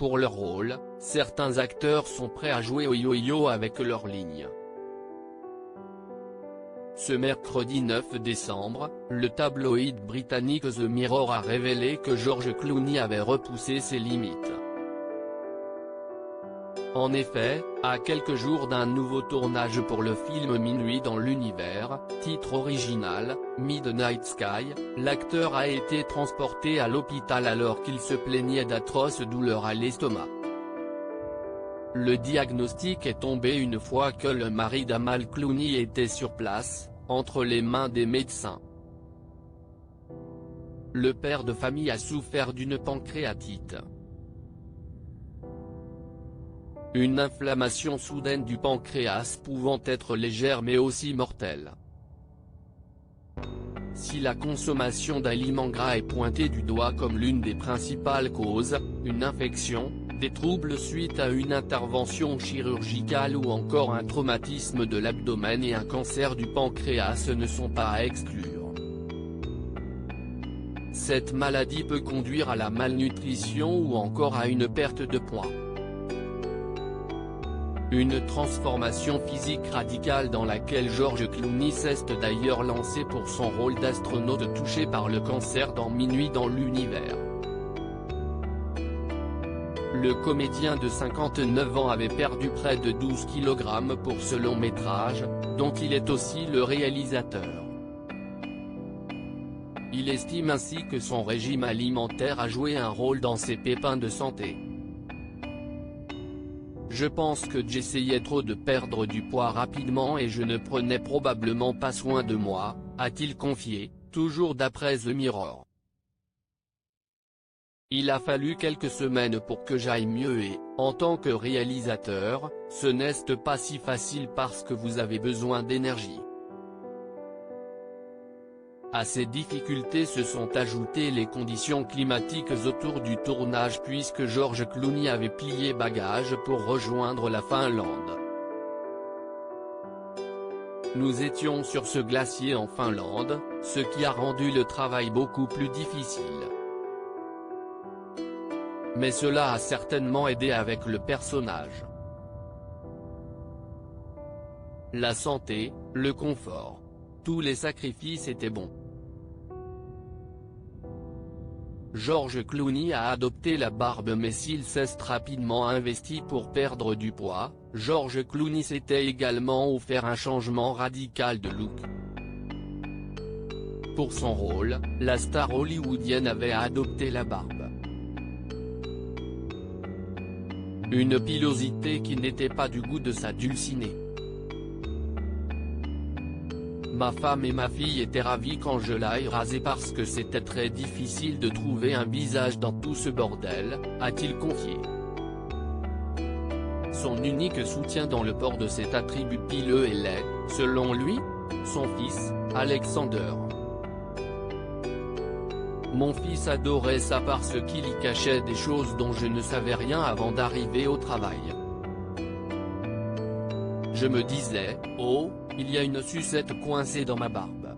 pour leur rôle, certains acteurs sont prêts à jouer au yo-yo avec leur ligne. Ce mercredi 9 décembre, le tabloïd britannique The Mirror a révélé que George Clooney avait repoussé ses limites. En effet, à quelques jours d'un nouveau tournage pour le film Minuit dans l'univers, titre original, Midnight Sky, l'acteur a été transporté à l'hôpital alors qu'il se plaignait d'atroces douleurs à l'estomac. Le diagnostic est tombé une fois que le mari d'Amal Clooney était sur place, entre les mains des médecins. Le père de famille a souffert d'une pancréatite. Une inflammation soudaine du pancréas pouvant être légère mais aussi mortelle. Si la consommation d'aliments gras est pointée du doigt comme l'une des principales causes, une infection, des troubles suite à une intervention chirurgicale ou encore un traumatisme de l'abdomen et un cancer du pancréas ne sont pas à exclure. Cette maladie peut conduire à la malnutrition ou encore à une perte de poids. Une transformation physique radicale dans laquelle George Clooney s'est d'ailleurs lancé pour son rôle d'astronaute touché par le cancer dans Minuit dans l'univers. Le comédien de 59 ans avait perdu près de 12 kg pour ce long métrage, dont il est aussi le réalisateur. Il estime ainsi que son régime alimentaire a joué un rôle dans ses pépins de santé. Je pense que j'essayais trop de perdre du poids rapidement et je ne prenais probablement pas soin de moi, a-t-il confié, toujours d'après The Mirror. Il a fallu quelques semaines pour que j'aille mieux et, en tant que réalisateur, ce n'est pas si facile parce que vous avez besoin d'énergie. À ces difficultés se sont ajoutées les conditions climatiques autour du tournage puisque George Clooney avait plié bagages pour rejoindre la Finlande. Nous étions sur ce glacier en Finlande, ce qui a rendu le travail beaucoup plus difficile. Mais cela a certainement aidé avec le personnage. La santé, le confort. Tous les sacrifices étaient bons. George Clooney a adopté la barbe mais s'il s'est rapidement investi pour perdre du poids, George Clooney s'était également offert un changement radical de look. Pour son rôle, la star hollywoodienne avait adopté la barbe. Une pilosité qui n'était pas du goût de sa dulcinée. Ma femme et ma fille étaient ravies quand je l'ai rasé parce que c'était très difficile de trouver un visage dans tout ce bordel, a-t-il confié. Son unique soutien dans le port de cet attribut pileux et laid, selon lui, son fils, Alexander. Mon fils adorait ça parce qu'il y cachait des choses dont je ne savais rien avant d'arriver au travail. Je me disais, oh, il y a une sucette coincée dans ma barbe.